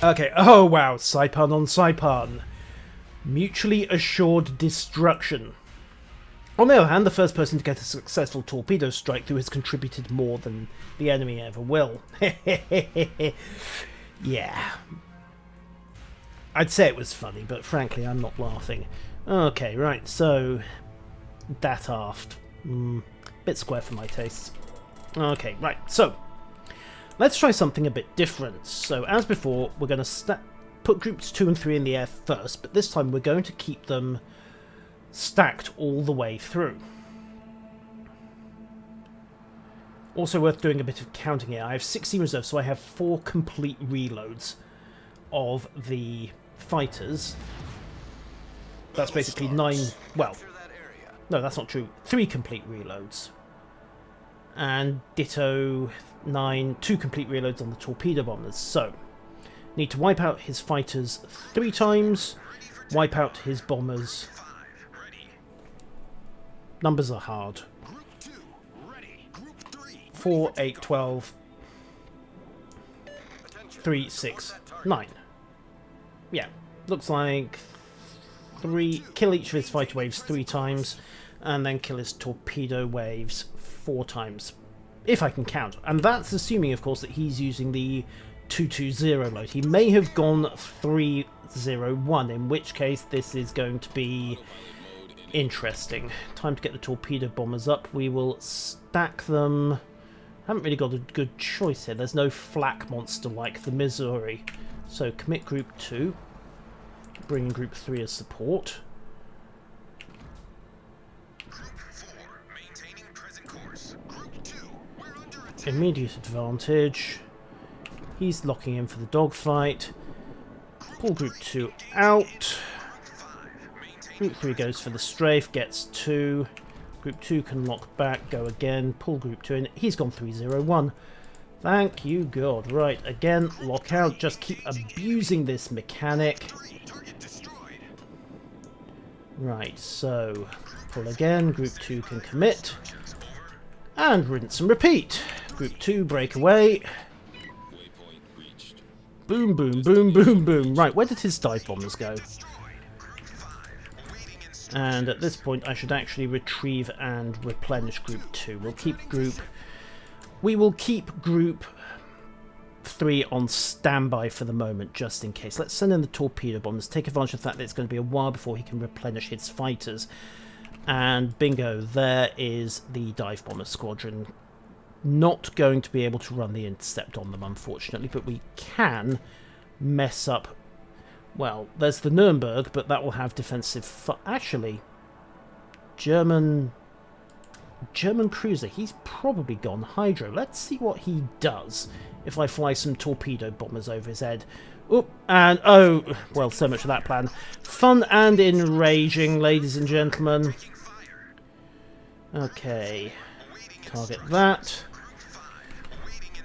Okay, oh wow, Saipan on Saipan. Mutually assured destruction. On the other hand, the first person to get a successful torpedo strike through has contributed more than the enemy ever will. Yeah. I'd say it was funny, but frankly I'm not laughing. Okay, right, so... that aft. Bit square for my tastes. Okay, right, so... let's try something a bit different. So, as before, we're going to put groups 2 and 3 in the air first, but this time we're going to keep them stacked all the way through. Also worth doing a bit of counting here. I have 16 reserves, so I have 4 complete reloads of the fighters. That's basically 9... well, no, that's not true. 3 complete reloads. And ditto 2 complete reloads on the torpedo bombers. So, need to wipe out his fighters 3 times, wipe out his bombers. Numbers are hard. 4, 8, 12, 3, 6, 9. Yeah, looks like 3. Kill each of his fighter waves 3 times, and then kill his torpedo waves 4 times. If I can count. And that's assuming, of course, that he's using the 220 load. He may have gone 301, in which case this is going to be interesting. Time to get the torpedo bombers up. We will stack them. Haven't really got a good choice here. There's no flak monster like the Missouri. So commit group 2. Bring in group 3 as support. Immediate advantage. He's locking in for the dogfight. Pull group 2 out. Group 3 goes for the strafe, gets 2. Group 2 can lock back, go again, pull group 2 in. He's gone 301. Thank you, God. Right, again, lock out. Just keep abusing this mechanic. Right, so pull again. Group 2 can commit. And rinse and repeat. Group 2, break away. Boom, boom, boom, boom, boom. Right, where did his dive bombers go? And at this point, I should actually retrieve and replenish group 2. We will keep group 3 on standby for the moment, just in case. Let's send in the torpedo bombers. Take advantage of the fact that it's going to be a while before he can replenish his fighters. And bingo, there is the dive bomber squadron. Not going to be able to run the intercept on them, unfortunately, but we can mess up. Well, there's the Nuremberg, but that will have defensive... actually, German cruiser. He's probably gone hydro. Let's see what he does if I fly some torpedo bombers over his head. Oop, and oh, well, so much for that plan. Fun and enraging, ladies and gentlemen. Okay, target that.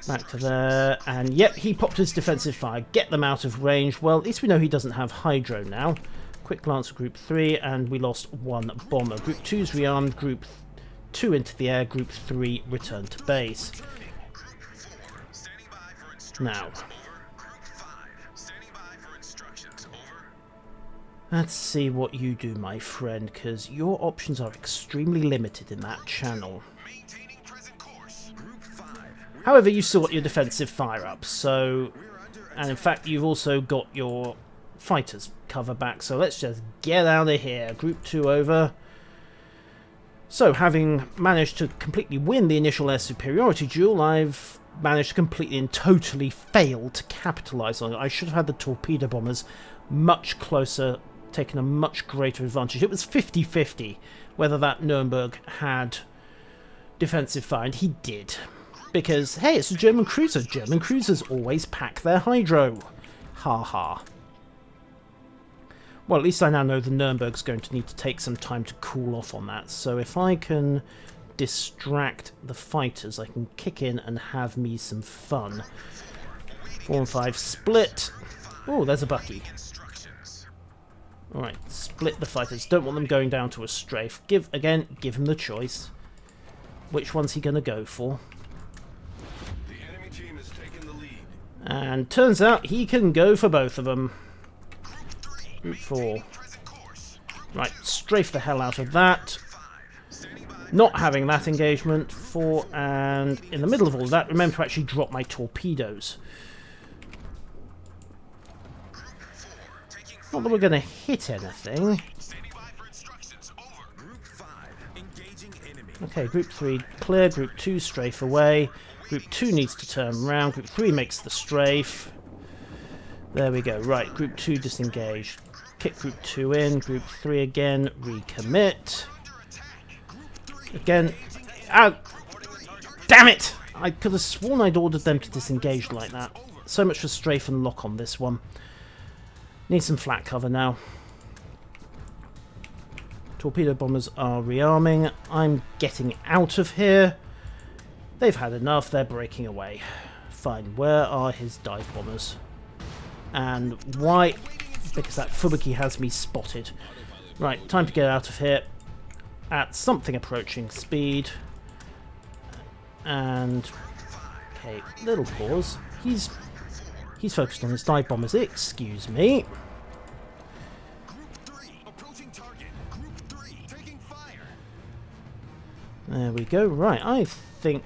Back to there, and yep, he popped his defensive fire. Get them out of range. Well, at least we know he doesn't have hydro now. Quick glance at group 3, and we lost 1 bomber. Group 2's rearmed, group 2 into the air, group 3 return to base. Now, let's see what you do, my friend, because your options are extremely limited in that channel. However, you've still got your defensive fire-ups, so... and in fact, you've also got your fighters cover back, so let's just get out of here. Group 2 over. So, having managed to completely win the initial air superiority duel, I've managed to completely and totally fail to capitalise on it. I should have had the torpedo bombers much closer, taken a much greater advantage. It was 50-50 whether that Nuremberg had defensive fire, and he did. Because, hey, it's a German cruiser. German cruisers always pack their hydro. Ha ha. Well, at least I now know the Nuremberg's going to need to take some time to cool off on that. So if I can distract the fighters, I can kick in and have me some fun. 4 and 5 split. Oh, there's a Bucky. Alright, split the fighters. Don't want them going down to a strafe. Give him the choice. Which one's he going to go for? And turns out he can go for both of them. Group 4. Right, strafe the hell out of that. Not having that engagement. 4, and in the middle of all of that, remember to actually drop my torpedoes. Not that we're going to hit anything. Okay, Group 3 clear. Group 2 strafe away. Group 2 needs to turn around. Group 3 makes the strafe. There we go. Right, Group 2 disengaged. Kick Group 2 in. Group 3 again. Recommit. Again. Ow! Damn it! I could have sworn I'd ordered them to disengage like that. So much for strafe and lock on this one. Need some flat cover now. Torpedo bombers are rearming. I'm getting out of here. They've had enough. They're breaking away. Fine. Where are his dive bombers? And why? Because that Fubuki has me spotted. Right, time to get out of here. At something approaching speed. And okay, little pause. He's focused on his dive bombers. Excuse me. There we go. Right, I think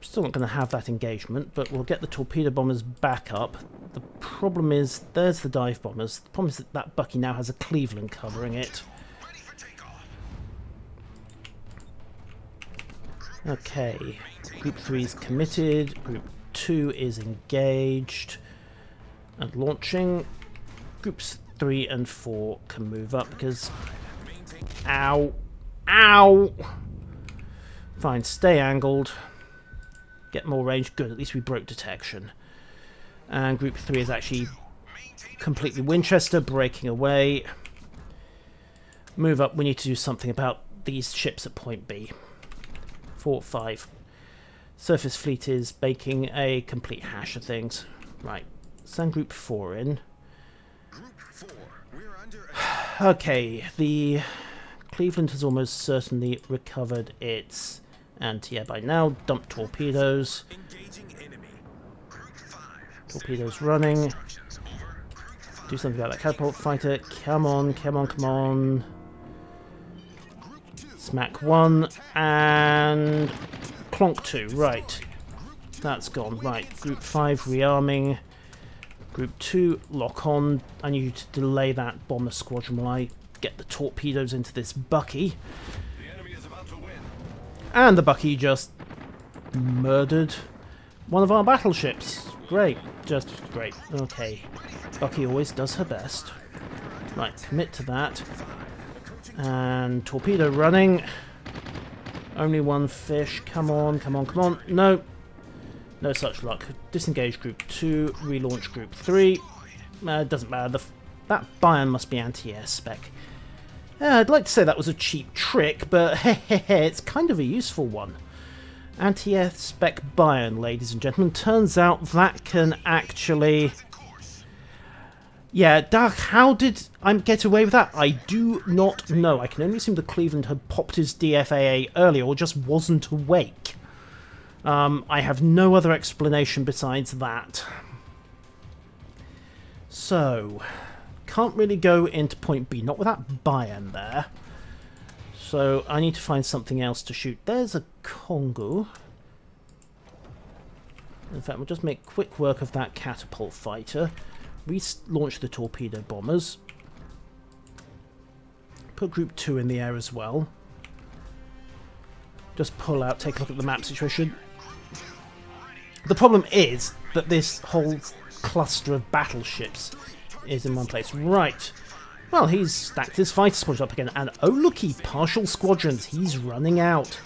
still not going to have that engagement, but we'll get the torpedo bombers back up. The problem is, there's the dive bombers. The problem is that that Bucky now has a Cleveland covering it. Okay, Group 3 is committed. Group 2 is engaged and launching. Groups 3 and 4 can move up because... Ow! Ow! Fine, stay angled. Get more range. Good, at least we broke detection. And Group 3 is actually completely Winchester, breaking away. Move up, we need to do something about these ships at point B. 4, 5. Surface fleet is making a complete hash of things. Right, send Group 4 in. Okay, the Cleveland has almost certainly recovered its anti-air by now. Dump torpedoes. Torpedoes running. Do something about that catapult fighter. Come on, come on, come on. Smack 1 and Clonk 2. Right. That's gone. Right. Group 5 rearming. Group 2 lock on. I need you to delay that bomber squadron while I get the torpedoes into this Bucky. And the Bucky just murdered one of our battleships. Great. Just great. Okay. Bucky always does her best. Right, commit to that. And torpedo running. Only one fish. Come on, come on, come on. No. No such luck. Disengage Group 2. Relaunch Group 3. It doesn't matter. That Bayern must be anti-air spec. I'd like to say that was a cheap trick, but it's kind of a useful one. Anti-air spec Bayern, ladies and gentlemen. Turns out that can actually... Yeah, Doug, how did I get away with that? I do not know. I can only assume the Cleveland had popped his DFAA earlier or just wasn't awake. I have no other explanation besides that. So, can't really go into point B, not with that Bayern there. So I need to find something else to shoot. There's a Congo. In fact, we'll just make quick work of that catapult fighter. Relaunch the torpedo bombers. Put Group 2 in the air as well. Just pull out, take a look at the map situation. The problem is that this whole cluster of battleships is in one place. Right. Well, he's stacked his fighter squadron up again. And oh looky, partial squadrons. He's running out.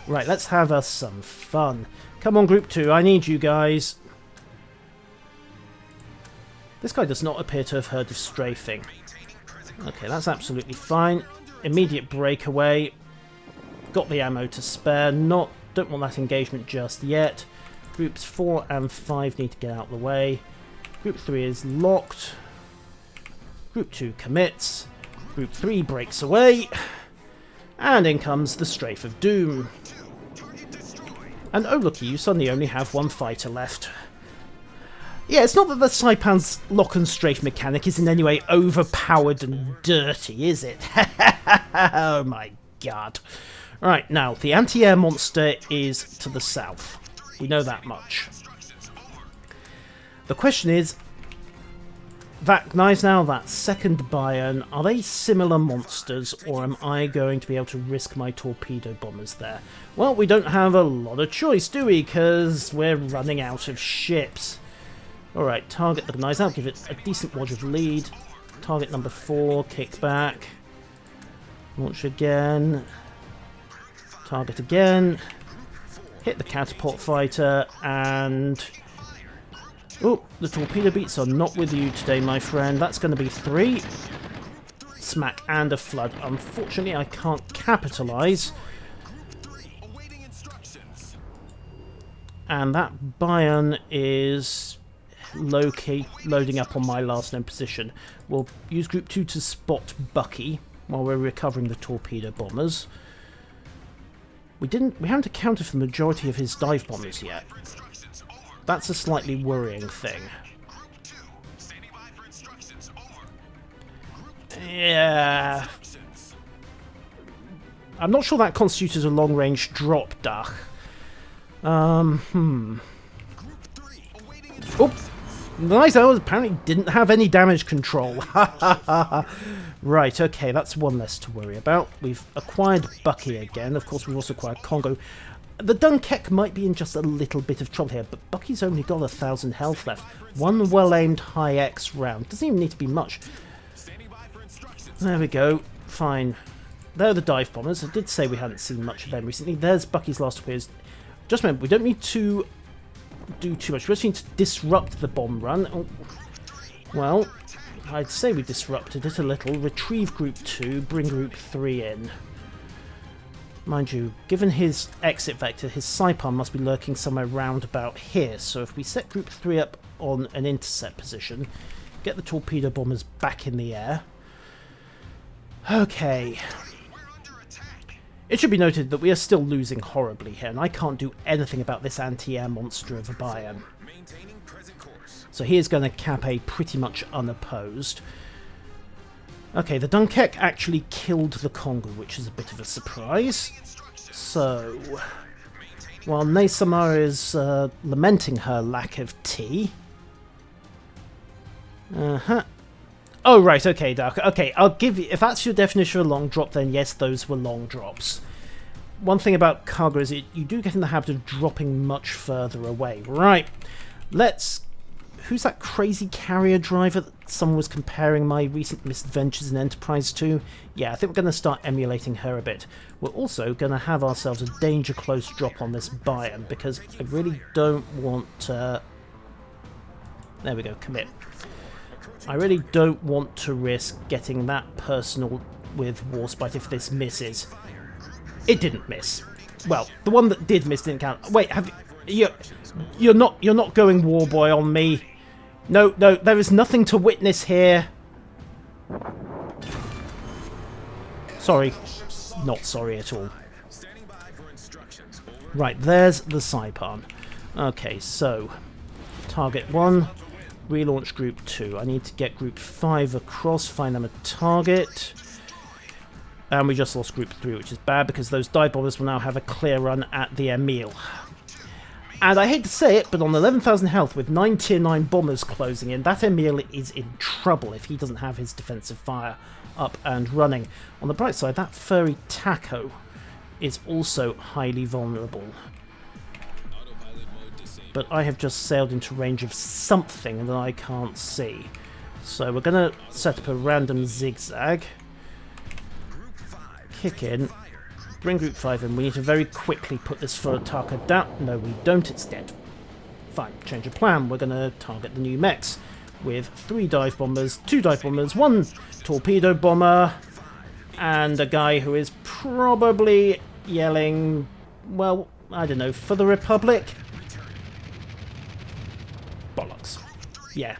Right, let's have us some fun. Come on, Group 2. I need you guys. This guy does not appear to have heard of strafing. Okay, that's absolutely fine. Immediate breakaway. Got the ammo to spare. Don't want that engagement just yet. Groups 4 and 5 need to get out of the way. Group 3 is locked. Group 2 commits. Group 3 breaks away. And in comes the Strafe of Doom. And oh looky, you suddenly only have one fighter left. Yeah, it's not that the Saipan's lock and strafe mechanic is in any way overpowered and dirty, is it? Oh my god. Right, now, the anti-air monster is to the south. We know that much. The question is, that Gneisenau, that second Bayern, are they similar monsters, or am I going to be able to risk my torpedo bombers there? Well, we don't have a lot of choice, do we? Because we're running out of ships. Alright, target the Gneisenau, give it a decent watch of lead. Target number 4, kick back. Launch again. Target again. Hit the catapult fighter, and... oh, the torpedo beats are not with you today, my friend. That's going to be 3. Smack and a flood. Unfortunately, I can't capitalise. And that Bayern is loading up on my last known position. We'll use Group 2 to spot Bucky while we're recovering the torpedo bombers. We haven't accounted for the majority of his dive bombers yet. That's a slightly worrying thing. Yeah. I'm not sure that constitutes a long-range drop, Dach. Oop! Nice, I apparently didn't have any damage control. Right, okay, that's one less to worry about. We've acquired Bucky again. Of course, we've also acquired Congo. The Dunkirk might be in just a little bit of trouble here, but Bucky's only got 1,000 health left. One well-aimed high-X round. Doesn't even need to be much. There we go. Fine. There are the dive bombers. I did say we hadn't seen much of them recently. There's Bucky's last appearance. Just remember, we don't need to do too much. We just need to disrupt the bomb run. Oh, well, I'd say we disrupted it a little. Retrieve Group 2, bring Group 3 in. Mind you, given his exit vector, his Saipan must be lurking somewhere round about here. So if we set Group 3 up on an intercept position, get the torpedo bombers back in the air. Okay. It should be noted that we are still losing horribly here, and I can't do anything about this anti-air monster of a Bayern. So he is going to cap A pretty much unopposed. Okay, the Dunkirk actually killed the Congo, which is a bit of a surprise. So, while Nesamar is lamenting her lack of tea... Oh, right, okay, Dark. Okay, I'll give you... if that's your definition of a long drop, then yes, those were long drops. One thing about cargo is you do get in the habit of dropping much further away. Right, let's... who's that crazy carrier driver that someone was comparing my recent misadventures in Enterprise to? Yeah, I think we're going to start emulating her a bit. We're also going to have ourselves a danger close drop on this Bayern, because I really don't want to... there we go, commit. I really don't want to risk getting that personal with Warspite if this misses. It didn't miss. Well, the one that did miss didn't count. Wait, have you... You're not going Warboy on me. No, there is nothing to witness here. Sorry. Not sorry at all. Right, there's the Saipan. Okay, so... target 1. Relaunch Group 2. I need to get Group 5 across, find them a target. And we just lost Group 3, which is bad, because those dive bombers will now have a clear run at the Emil. And I hate to say it, but on 11,000 health with 9 Tier 9 bombers closing in, that Emil is in trouble if he doesn't have his defensive fire up and running. On the bright side, that furry taco is also highly vulnerable. But I have just sailed into range of something that I can't see. So we're going to set up a random zigzag. Kick in. Bring Group 5 in. We need to very quickly put this for Taka down. No, we don't. It's dead. Fine. Change of plan. We're going to target the new mechs with 3 dive bombers, 2 dive bombers, 1 torpedo bomber, and a guy who is probably yelling, well, I don't know, for the Republic? Bollocks. Yeah.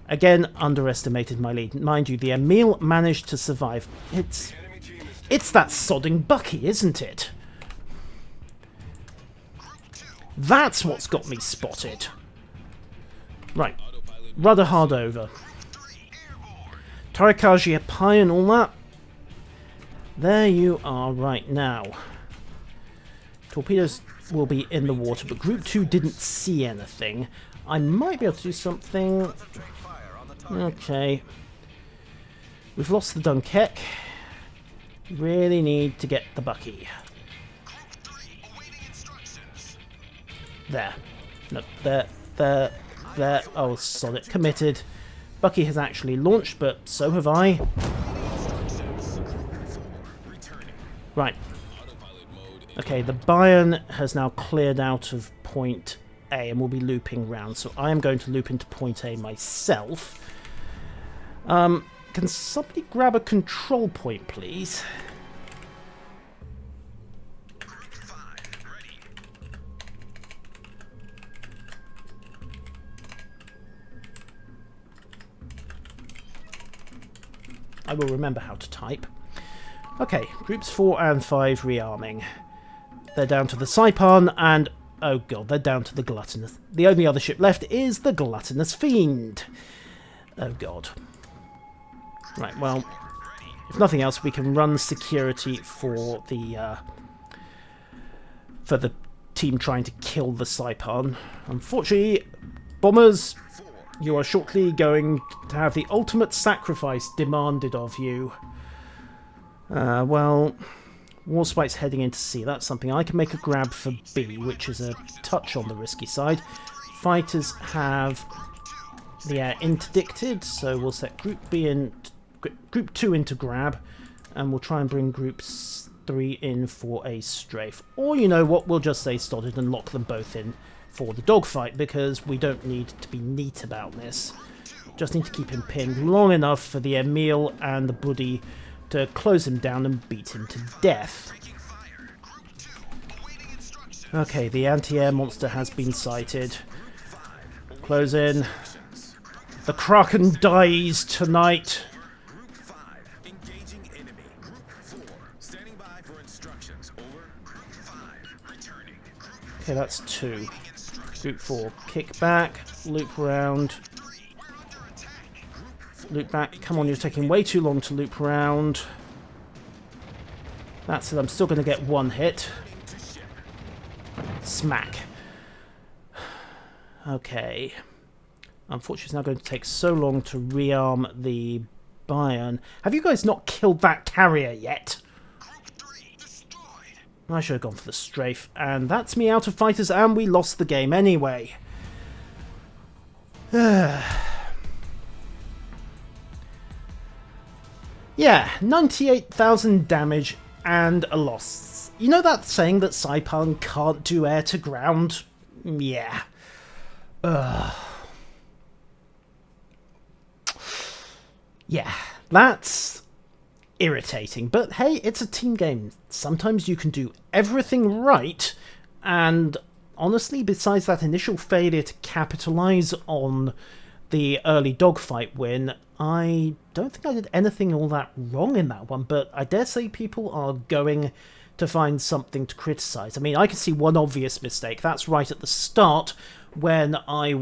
Again, underestimated my lead. Mind you, the Emil managed to survive. It's that sodding Bucky, isn't it? That's what's got me spotted. Right. Rudder hard over. Tarikaji Pai and all that. There you are right now. Torpedoes will be in the water, but Group 2 didn't see anything. I might be able to do something. Okay. We've lost the Dunkirk. Really need to get the Bucky. There. No, there. Oh, solid. Committed. Bucky has actually launched, but so have I. Right. Okay, the Bayern has now cleared out of point A and will be looping round, so I am going to loop into point A myself. Can somebody grab a control point, please? I will remember how to type. Okay, groups 4 and 5 rearming. They're down to the Saipan and... oh god, they're down to the Gluttonous. The only other ship left is the Gluttonous Fiend. Oh god. Right, well, if nothing else, we can run security for the team trying to kill the Saipan. Unfortunately, bombers, you are shortly going to have the ultimate sacrifice demanded of you. Well, Warspite's heading into C. That's something I can make a grab for B, which is a touch on the risky side. Fighters have the air interdicted, so we'll set Group B in, Group 2 into grab, and we'll try and bring Group 3 in for a strafe. Or, you know what, we'll just say Stoddard and lock them both in for the dogfight, because we don't need to be neat about this. Just need to keep him pinned long enough for the Emil and the Buddy to close him down and beat him to death. Okay, the anti-air monster has been sighted. Close in. The Kraken dies tonight. Okay, that's 2. Group 4, kick back, loop round. Loop back. Come on, you're taking way too long to loop round. That's it, I'm still going to get one hit. Smack. Okay. Unfortunately, it's now going to take so long to rearm the Bayern. Have you guys not killed that carrier yet? I should have gone for the strafe. And that's me out of fighters, and we lost the game anyway. Yeah, 98,000 damage and a loss. You know that saying that Saipan can't do air to ground? Yeah. Yeah, that's irritating. But hey, it's a team game. Sometimes you can do everything right, and honestly, besides that initial failure to capitalize on the early dogfight win, I don't think I did anything all that wrong in that one, but I dare say people are going to find something to criticize. I mean, I can see one obvious mistake. That's right at the start, when I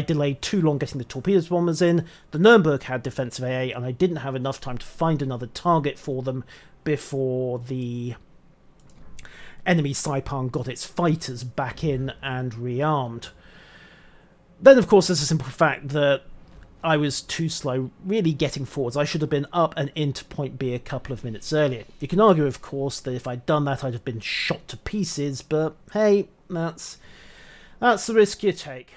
delayed too long getting the torpedoes bombers in. The Nuremberg had defensive AA, and I didn't have enough time to find another target for them before the enemy Saipan got its fighters back in and rearmed. Then, of course, there's a simple fact that I was too slow really getting forwards. I should have been up and into point B a couple of minutes earlier. You can argue, of course, that if I'd done that, I'd have been shot to pieces, but hey, that's the risk you take.